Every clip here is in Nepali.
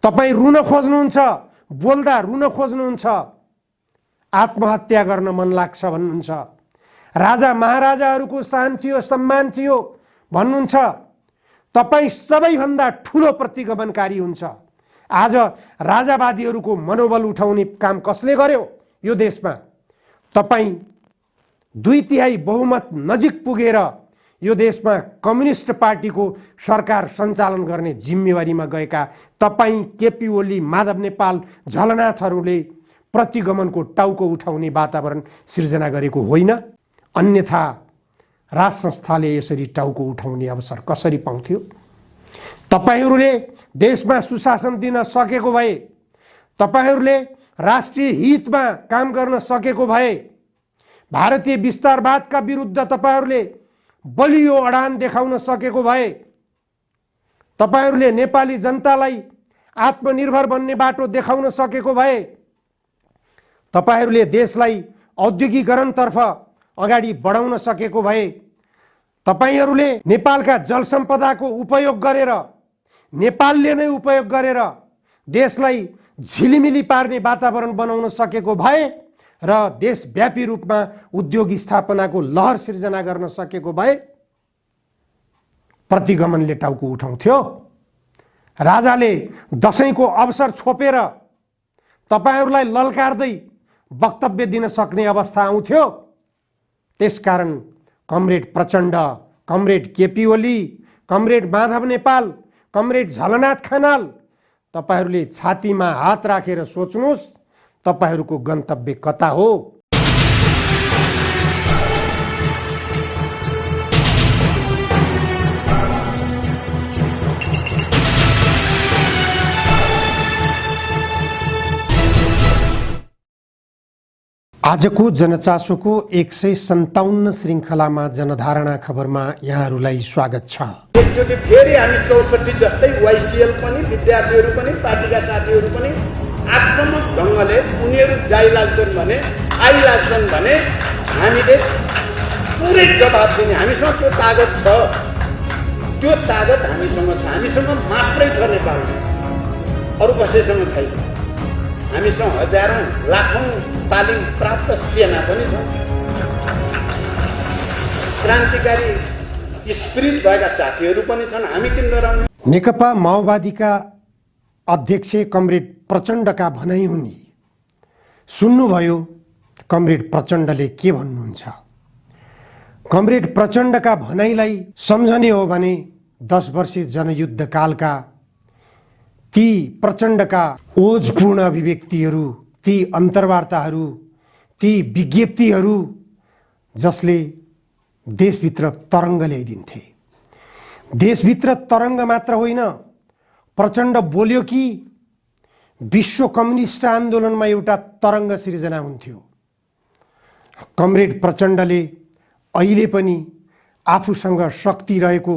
तपाईं रुन खोज्नुहुन्छ, बोल्दा रुन खोज्नुहुन्छ, आत्महत्या गर्न मन लाग्छ भन्नुहुन्छ, राजा महाराजाहरूको शान थियो, सम्मान थियो भन्नुहुन्छ। तपाईं सबैभन्दा ठुलो प्रतिगमनकारी हुन्छ। आज राजावादीहरूको मनोबल उठाउने काम कसले गर्यो यो देशमा? तपाईं 2/3 बहुमत नजिक पुगेर यो देशमा कम्युनिस्ट पार्टीको सरकार सञ्चालन गर्ने जिम्मेवारीमा गएका तपाईं, केपी ओली, माधव नेपाल, झलनाथहरूले प्रतिगमनको टाउको उठाउने वातावरण सिर्जना गरेको होइन। अन्यथा राज संस्थाले यसरी टाउको उठाउने अवसर कसरी पाउँथ्यो? तपाईहरूले देशमा सुशासन दिन सकेको भए, तपाईहरूले राष्ट्रिय हितमा काम गर्न सकेको भए, भारतीय विस्तारवादका विरुद्ध तपाईहरूले बलियो अडान देखाउन सकेको भए, तपाईहरूले नेपाली जनतालाई आत्मनिर्भर बन्ने बाटो देखाउन सकेको भए, तपाईहरूले देशलाई औद्योगिकरणतर्फ अगाडि बढाउन सकेको भए, तपाईहरूले नेपालका जल सम्पदाको उपयोग गरेर, नेपालले नै उपयोग गरेर देशलाई झिलिमिली पार्ने वातावरण बनाउन सकेको भए र देशव्यापी रूपमा उद्योग स्थापनाको लहर सिर्जना गर्न सकेको भए प्रतिगमनले टाउको उठाउँथ्यो। राजाले दशैंको अवसर छोपेर तपाईहरूलाई ललकार्दै वक्तव्य दिन सक्ने अवस्था आउँथ्यो। त्यसकारण comrade Prachanda, comrade KP Oli, comrade Madhav Nepal, comrade Jhalanath Khanal, तपाईहरूले छातीमा हात राखेर सोच्नुहोस् तपाईहरूको गन्तव्य कता हो। आजको जनचासोको 157 श्रृङ्खलामा जनधारणा खबरमा यहाँहरूलाई स्वागत छ। एकचोटि फेरि हामी 64 जस्तै वाइसिएल पनि, विद्यार्थीहरू पनि, पार्टीका साथीहरू पनि आक्रामक ढङ्गले उनीहरू जाइलाग्छन् भने, आइलाग्छन् भने हामीले पुरै जवाब दिने हामीसँग त्यो तागत छ। त्यो तागत हामीसँग छ। हामीसँग मात्रै छ नेपालमा, अरू कसैसँग छैन। हामीसँग हजारौं लाखौं तालिम प्राप्त सेना पनि छ। क्रान्तिकारी स्पिरिट भएका साथीहरू पनि छन्। हामी किन डराउने? नेकपा माओवादीका अध्यक्ष कमरेड प्रचण्डका भनाइ हुन्। सुन्नुभयो कमरेड प्रचण्डले के भन्नुहुन्छ? कमरेड प्रचण्डका भनाइलाई सम्झने हो भने 10 वर्षीय जनयुद्ध कालका ती प्रचण्डका ओजपूर्ण अभिव्यक्तिहरू, ती अन्तर्वार्ताहरू, ती विज्ञप्तिहरू जसले देशभित्र तरङ्ग ल्याइदिन्थे। देशभित्र तरङ्ग मात्र होइन, प्रचण्ड बोल्यो कि विश्व कम्युनिस्ट आन्दोलनमा एउटा तरङ्ग सिर्जना हुन्थ्यो। कमरेड प्रचण्डले अहिले पनि आफूसँग शक्ति रहेको,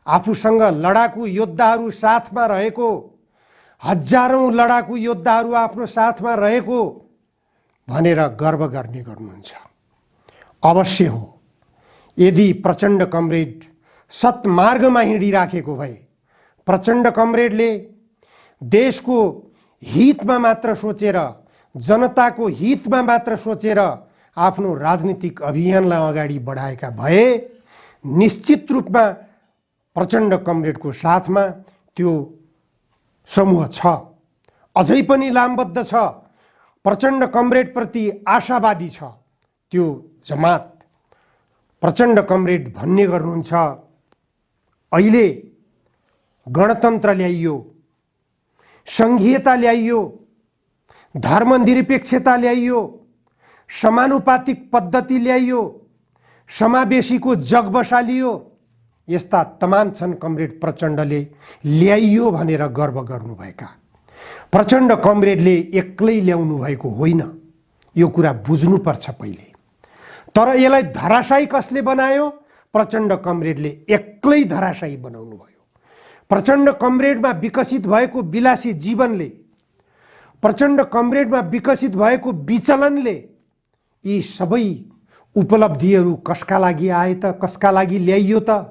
आफूसँग लडाकु योद्धाहरू साथमा रहेको, हजारौं लडाकु योद्धाहरू आफ्नो साथमा रहेको भनेर गर्व गर्ने गर्नुहुन्छ। अवश्य हो, यदि प्रचण्ड कमरेड सत्मार्गमा हिँडिराखेको भए, प्रचण्ड कमरेडले देशको हितमा मात्र सोचेर, जनताको हितमा मात्र सोचेर आफ्नो राजनीतिक अभियानलाई अगाडि बढाएका भए निश्चित रूपमा प्रचण्ड कमरेडको साथमा त्यो समूह छ, अझै पनि लामबद्ध छ, प्रचण्ड कमरेडप्रति आशावादी छ त्यो जमात। प्रचण्ड कमरेड भन्ने गर्नुहुन्छ, अहिले गणतन्त्र ल्याइयो, सङ्घीयता ल्याइयो, धर्मनिरपेक्षता ल्याइयो, समानुपातिक पद्धति ल्याइयो, समावेशीको जग बसालियो। यस्ता तमाम छन् कमरेड प्रचण्डले ल्याइयो भनेर गर्व गर्नुभएका। प्रचण्ड कमरेडले एक्लै ल्याउनु भएको होइन, यो कुरा बुझ्नुपर्छ पहिले। तर यसलाई धराशायी कसले बनायो? प्रचण्ड कमरेडले एक्लै धराशायी बनाउनु भयो। प्रचण्ड कमरेडमा विकसित भएको विलासी जीवनले, प्रचण्ड कमरेडमा विकसित भएको विचलनले यी सबै उपलब्धिहरू कसका लागि आए त, कसका लागि ल्याइयो त?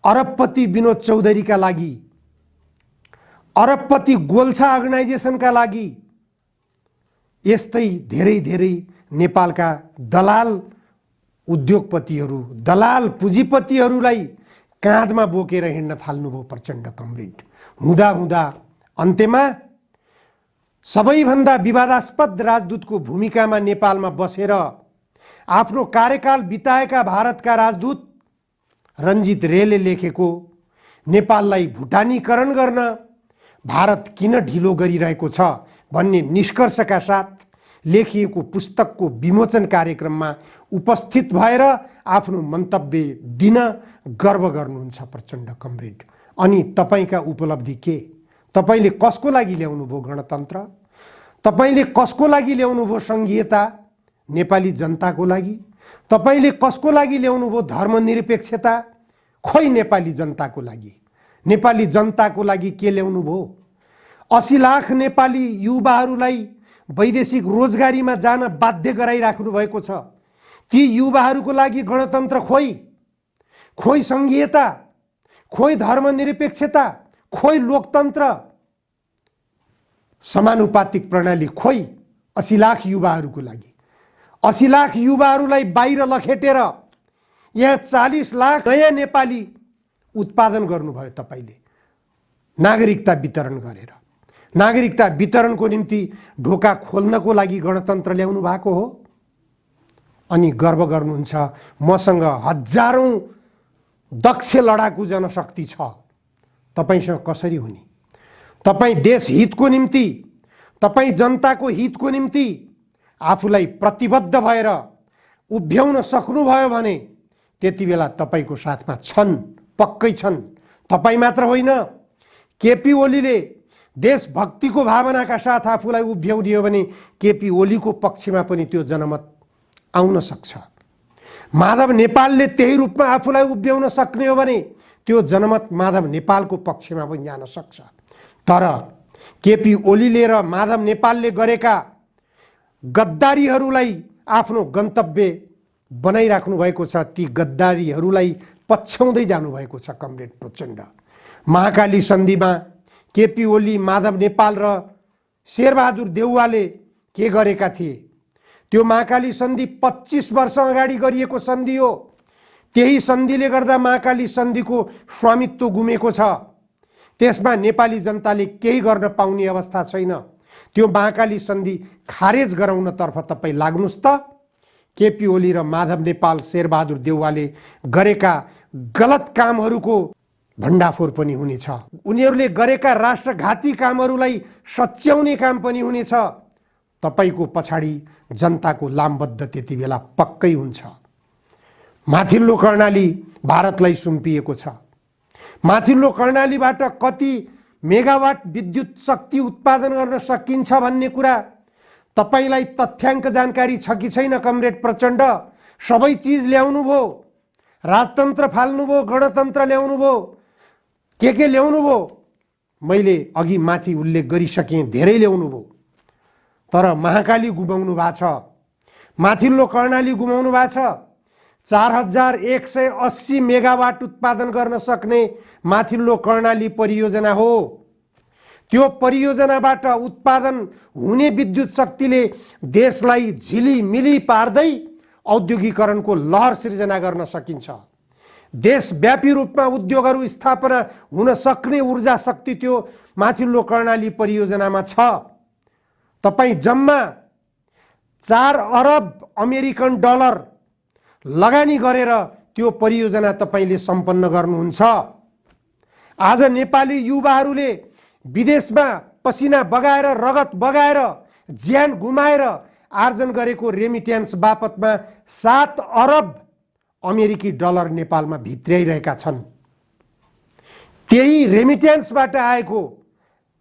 अरबपति विनोद चौधरीका लागि, अरबपति गोल्छा अर्गनाइजेसनका लागि यस्तै धेरै धेरै नेपालका दलाल उद्योगपतिहरू, दलाल पुँजीपतिहरूलाई काँधमा बोकेर हिँड्न थाल्नुभयो प्रचण्ड कमरेड। हुँदा हुँदा अन्त्यमा सबैभन्दा विवादास्पद राजदूतको भूमिकामा नेपालमा बसेर आफ्नो कार्यकाल बिताएका भारतका राजदूत रञ्जित रेले लेखेको नेपाललाई भुटानीकरण गर्न भारत किन ढिलो गरिरहेको छ भन्ने निष्कर्षका साथ लेखिएको पुस्तकको विमोचन कार्यक्रममा उपस्थित भएर आफ्नो मन्तव्य दिन गर्व गर्नुहुन्छ प्रचण्ड कमरेड। अनि तपाईका उपलब्धि के? तपाईले कसको लागि ल्याउनुभयो गणतन्त्र? तपाईले कसको लागि ल्याउनुभयो संघीयता? नेपाली जनताको लागि? तपाईले कसको लागि ल्याउनुभयो धर्मनिरपेक्षता? खोइ नेपाली जनताको लागि। नेपाली जनताको लागि के ल्याउनुभयो? 80 लाख नेपाली युवाहरूलाई वैदेशिक रोजगारीमा जान बाध्य गराइराख्नु भएको छ। ती युवाहरूको लागि गणतन्त्र खोइ, खोइ संघीयता, खोइ धर्मनिरपेक्षता, खोइ लोकतन्त्र, समानुपातिक प्रणाली खोइ 80 लाख युवाहरूको लागि। 80 लाख युवाहरूलाई बाहिर लखेटेर यहाँ 40 लाख नयाँ नेपाली उत्पादन गर्नुभयो तपाईले नागरिकता वितरण गरेर। नागरिकता वितरणको निम्ति ढोका खोल्नको लागि गणतन्त्र ल्याउनु भएको हो। अनि गर्व गर्नुहुन्छ मसँग हजारौं दक्ष लडाकु जनशक्ति छ। तपाईसँग कसरी हुने? तपाई देश हितको निम्ति, तपाई जनताको हितको निम्ति आफूलाई प्रतिबद्ध भएर उभ्याउन सक्नुभयो भने त्यति बेला तपाईको साथमा छन्, पक्कै छन्। तपाई मात्र होइन, केपी ओलीले देशभक्तिको भावनाका साथ आफूलाई उभ्याउने हो भने केपी ओलीको पक्षमा पनि त्यो जनमत आउन सक्छ। माधव नेपालले त्यही रूपमा आफूलाई उभ्याउन सक्ने हो भने त्यो जनमत माधव नेपालको पक्षमा पनि जान सक्छ। तर केपी ओलीले र माधव नेपालले गरेका गद्दारीहरूलाई आफ्नो गन्तव्य बनाइराख्नु भएको छ। ती गद्दारीहरूलाई पछ्याउँदै जानुभएको छ कमरेड प्रचण्ड। महाकाली सन्धिमा केपी ओली, माधव नेपाल र शेरबहादुर देउवाले के गरेका थिए? त्यो महाकाली सन्धि 25 वर्ष अगाडि गरिएको सन्धि हो। त्यही सन्धिले गर्दा महाकाली सन्धिको स्वामित्व गुमेको छ। त्यसमा नेपाली जनताले केही गर्न पाउने अवस्था छैन। त्यो महाकाली सन्धि खारेज गराउनतर्फ तपाईँ लाग्नुहोस् त। केपी ओली र माधव नेपाल, शेरबहादुर देउवाले गरेका गलत कामहरूको भण्डाफोर पनि हुनेछ। उनीहरूले गरेका राष्ट्रघाती कामहरूलाई सच्याउने काम पनि हुनेछ। तपाईको पछाडि जनताको लामबद्ध त्यति बेला पक्कै हुन्छ। माथिल्लो कर्णाली भारतलाई सुम्पिएको छ। माथिल्लो कर्णालीबाट कति मेगावाट विद्युत शक्ति उत्पादन गर्न सकिन्छ भन्ने कुरा तपाईलाई तथ्याङ्क जानकारी छ कि छैन कमरेड प्रचण्ड? सबै चिज ल्याउनु भो, राजतन्त्र फाल्नु भो, गणतन्त्र ल्याउनु भो, के ल्याउनु भो? मैले अघि माथि उल्लेख गरिसकेँ, धेरै ल्याउनु भो। तर महाकाली गुमाउनु भएको छ, माथिल्लो कर्णाली गुमाउनु भएको छ। 4180 मेगावाट उत्पादन गर्न सक्ने माथिल्लो कर्णाली परियोजना हो। त्यो परियोजनाबाट उत्पादन हुने विद्युत शक्तिले देशलाई झिलिमिली पार्दै औद्योगिकरणको लहर सिर्जना गर्न सकिन्छ। देशव्यापी रूपमा उद्योगहरू स्थापना हुन सक्ने ऊर्जा शक्ति त्यो माथिल्लो कर्णाली परियोजनामा छ। तपाईँ जम्मा 4 अरब अमेरिकन डलर लगानी गरेर त्यो परियोजना तपाईले सम्पन्न गर्नुहुन्छ। आज नेपाली युवाहरूले विदेशमा पसिना बगाएर, रगत बगाएर, ज्यान गुमाएर आर्जन गरेको रेमिट्यान्स बापतमा 7 अरब अमेरिकी डलर नेपालमा भित्र्याइरहेका छन्। त्यही रेमिट्यान्सबाट आएको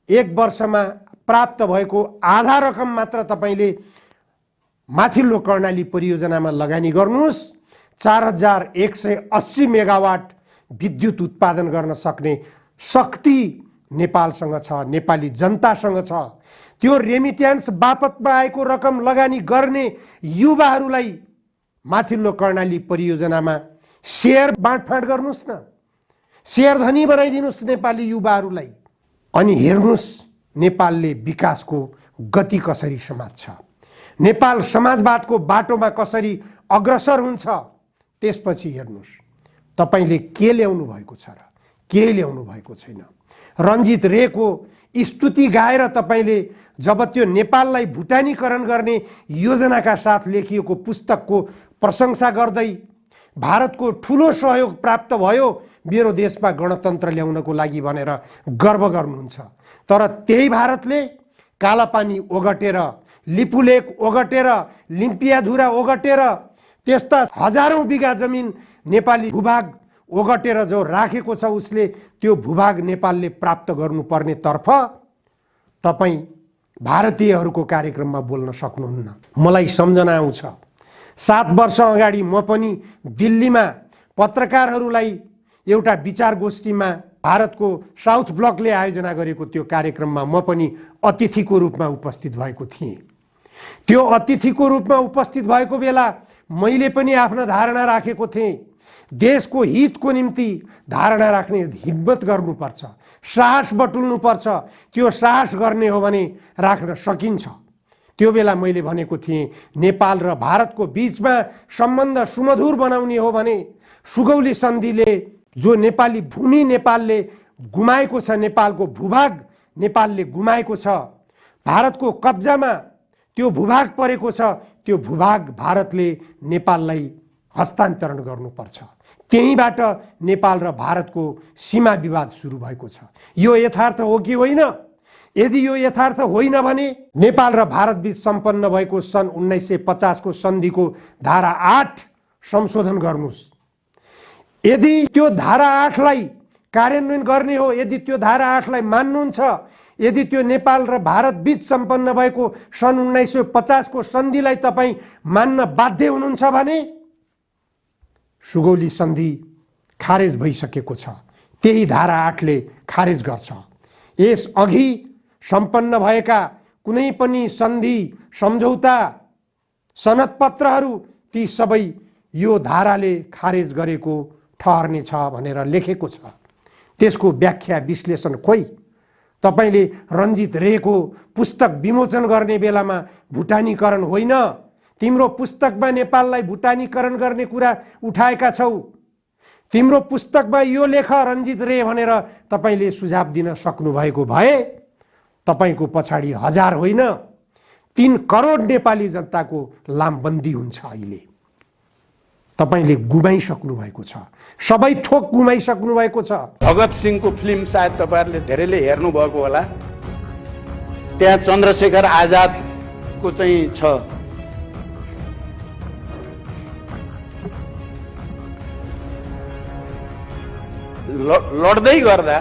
1 वर्षमा प्राप्त भएको आधा रकम मात्र तपाईले माथिल्लो कर्णाली परियोजनामा लगानी गर्नुहोस्। 4180 मेगावाट विद्युत उत्पादन गर्न सक्ने शक्ति नेपालसँग छ, नेपाली जनतासँग छ। त्यो रेमिट्यान्स बापतमा आएको रकम लगानी गर्ने युवाहरूलाई माथिल्लो कर्णाली परियोजनामा शेयर बाँडफाँड गर्नुहोस् न, शेयर धनी बनाइदिनुहोस् नेपाली युवाहरूलाई। अनि हेर्नुहोस् नेपालले विकासको गति कसरी समात्छ, नेपाल समाजवादको बाटोमा कसरी अग्रसर हुन्छ। त्यसपछि हेर्नुहोस् तपाईले के ल्याउनु भएको छ र के ल्याउनु भएको छैन। रञ्जित रेको स्तुति गाएर तपाईले जब त्यो नेपाललाई भुटानीकरण गर्ने योजनाका साथ लेखिएको पुस्तकको प्रशंसा गर्दै भारतको ठुलो सहयोग प्राप्त भयो मेरो देशमा गणतन्त्र ल्याउनको लागि भनेर गर्व गर्नुहुन्छ, तर त्यही भारतले कालापानी ओगटेर, लिपुलेक ओगटेर, लिम्पियाधुरा ओगटेर, त्यस्ता हजारौं बिघा जमिन नेपाली भूभाग ओगटेर जो राखेको छ उसले त्यो भूभाग नेपालले प्राप्त गर्नुपर्ने तर्फ तपाई भारतीयहरूको कार्यक्रममा बोल्न सक्नुहुन्न। मलाई सम्झना आउँछ 7 वर्ष अगाडि म पनि दिल्लीमा पत्रकारहरूलाई एउटा विचार गोष्ठीमा भारतको साउथ ब्लकले आयोजना गरेको त्यो कार्यक्रममा म पनि अतिथिको रूपमा उपस्थित भएको थिएँ। त्यो अतिथिको रूपमा उपस्थित भएको बेला मैले पनि आफ्नो धारणा राखेको थिएँ। देशको हितको निम्ति धारणा राख्ने हिम्मत गर्नुपर्छ, साहस बटुल्नुपर्छ। त्यो साहस गर्ने हो भने राख्न सकिन्छ। त्यो बेला मैले भनेको थिएँ नेपाल र भारतको बीचमा सम्बन्ध सुमधुर बनाउने हो भने सुगौली सन्धिले जो नेपाली भूमि नेपालले गुमाएको छ, नेपालको भूभाग नेपालले गुमाएको छ, भारतको कब्जामा त्यो भूभाग परेको छ, त्यो भूभाग भारतले नेपाललाई हस्तान्तरण गर्नुपर्छ। त्यहीबाट नेपाल र भारतको सीमा विवाद सुरु भएको छ। यो यथार्थ हो कि होइन? यदि यो यथार्थ होइन भने नेपाल र भारत बीच सम्पन्न भएको सन् 1950 को सन्धिको धारा 8 संशोधन गर्नुस्। यदि त्यो धारा 8 लाई कार्यान्वयन गर्ने हो, यदि त्यो धारा 8 लाई मान्नुहुन्छ, यदि त्यो नेपाल र भारत बीच सम्पन्न भएको सन् 1950 को सन्धिलाई तपाई मान्न बाध्य हुनुहुन्छ भने सुगौली सन्धि खारेज भइसकेको छ। त्यही धारा 8 ले खारेज गर्छ। यस अघि सम्पन्न भएका कुनै पनि सन्धि, सम्झौता, सनदपत्रहरू ती सबै यो धाराले खारेज गरेको ठहर्ने छ भनेर लेखेको छ। त्यसको व्याख्या विश्लेषण खोइ तपाईले रञ्जित रेको पुस्तक विमोचन गर्ने बेलामा भुटानीकरण होइन, तिम्रो पुस्तकमा नेपाललाई भुटानीकरण गर्ने कुरा उठाएका छौ, तिम्रो पुस्तकमा यो लेख रञ्जित रे भनेर तपाईले सुझाव दिन सक्नु भएको भए तपाईको पछाडि 1000 होइन 3 करोड नेपाली जनताको लामबन्दी हुन्छ। अहिले तपाईले गुमाइसक्नु भएको छ, सबै थोक गुमाइसक्नु भएको छ। भगत सिंहको फिल्म सायद तपाईहरुले धेरैले हेर्नु भएको होला। त्यहाँ चन्द्रशेखर आजादको चाहिँ छ लड्दै गर्दा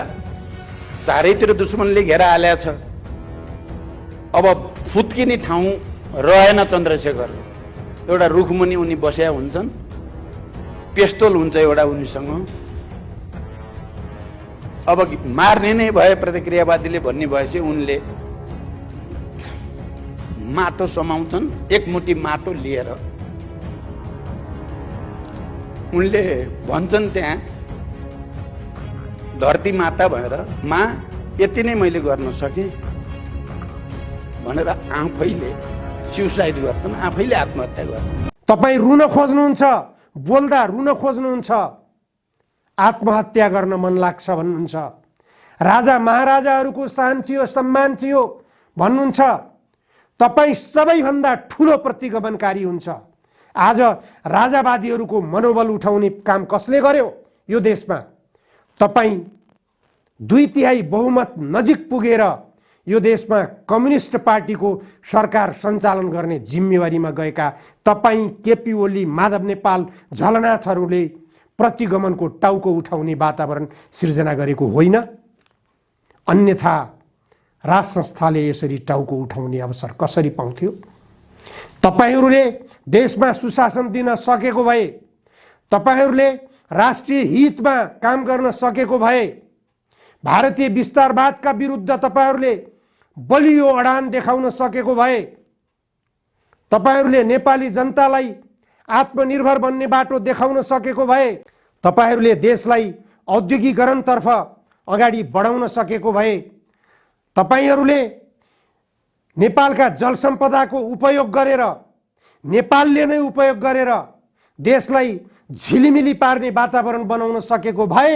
चारैतिर दुश्मनले घेरा हालेको छ। अब फुत्किने ठाउँ रहेन चन्द्रशेखर। एउटा रुखमुनि उनी बस्या हुन्छन्, पिस्तोल हुन्छ एउटा उनीसँग। अब मार्ने नै भए प्रतिक्रियावादीले भन्ने भएपछि उनले माटो समाउँछन्, एक मुठी माटो लिएर उनले भन्छन् त्यहाँ धरती माता भएर माँ यति नै मैले गर्न सकेँ भनेर आफैले सुसाइड गर्छन्, आफैले आत्महत्या गर्छन्। तपाई रुन खोज्नुहुन्छ, बोल्दा रुन खोज्नुहुन्छ, आत्महत्या गर्न मन लाग्छ भन्नुहुन्छ। राजा महाराजाहरूको सान थियो, सम्मान थियो भन्नुहुन्छ। तपाई सबैभन्दा ठुलो प्रतिगमनकारी हुन्छ। आज राजावादीहरूको मनोबल उठाउने काम कसले गर्यो यो देशमा? तपाई 2/3 बहुमत नजिक पुगेर यो देशमा कम्युनिस्ट पार्टीको सरकार सञ्चालन गर्ने जिम्मेवारीमा गएका तपाई, केपी ओली, माधव नेपाल, झलनाथहरूले प्रतिगमनको टाउको उठाउने वातावरण सिर्जना गरेको होइन। अन्यथा राज संस्थाले यसरी टाउको उठाउने अवसर कसरी पाउँथ्यो? तपाईहरूले देशमा सुशासन दिन सकेको भए, तपाईहरूले राष्ट्रिय हितमा काम गर्न सकेको भए, भारतीय विस्तारवादका विरुद्ध तपाईहरूले बलियो अडान देखाउन सकेको भए, तपाईहरूले नेपाली जनतालाई आत्मनिर्भर बन्ने बाटो देखाउन सकेको भए, तपाईहरूले देशलाई औद्योगिकरणतर्फ अगाडि बढाउन सकेको भए, तपाईहरूले नेपालका जल सम्पदाको उपयोग गरेर, नेपालले नै उपयोग गरेर देशलाई झिलिमिली पार्ने वातावरण बनाउन सकेको भए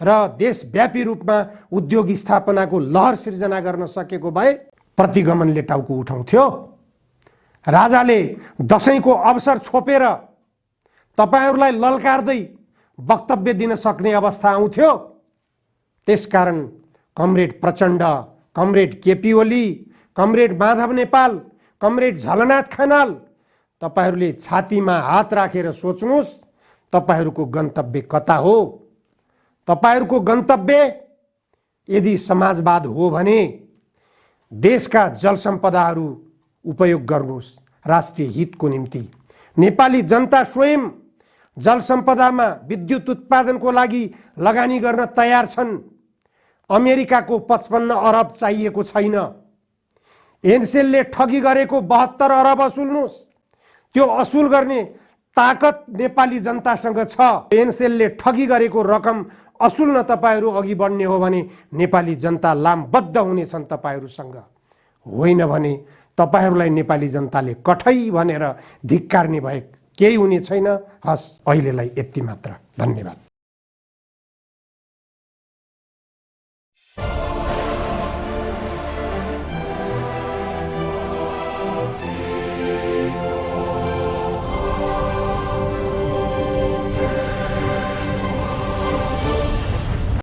र देशव्यापी रूपमा उद्योग स्थापनाको लहर सिर्जना गर्न सकेको भए प्रतिगमनले टाउको उठाउँथ्यो। राजाले दशैंको अवसर छोपेर तपाईहरूलाई ललकारदै वक्तव्य दिन सक्ने अवस्था आउँथ्यो। त्यसकारण comrade Prachanda, comrade KP Oli, comrade Madhav Nepal, comrade Jhalanath Khanal, तपाईहरूले छातीमा हात राखेर सोच्नुहोस् तपाईहरूको गन्तव्य कता हो। तपाईहरूको गन्तव्य यदि समाजवाद हो भने देशका जल सम्पदाहरू उपयोग गर्नुहोस् राष्ट्रिय हितको निम्ति। नेपाली जनता स्वयं जल सम्पदामा विद्युत उत्पादनको लागि लगानी गर्न तयार छन्। अमेरिकाको 55 अरब चाहिएको छैन। एनसेलले ठगी गरेको 72 अरब असुल्नुहोस्, त्यो असुल गर्ने ताकत नेपाली जनतासँग छ। एनसेलले ठगी गरेको रकम असुल्न तपाईहरू अघि बढ्ने हो भने नेपाली जनता लामबद्ध हुनेछन् तपाईहरूसँग। होइन भने तपाईहरूलाई नेपाली जनताले कठै भनेर धिक्कार्ने भए केही हुने छैन। हस्, अहिलेलाई यति मात्र। धन्यवाद।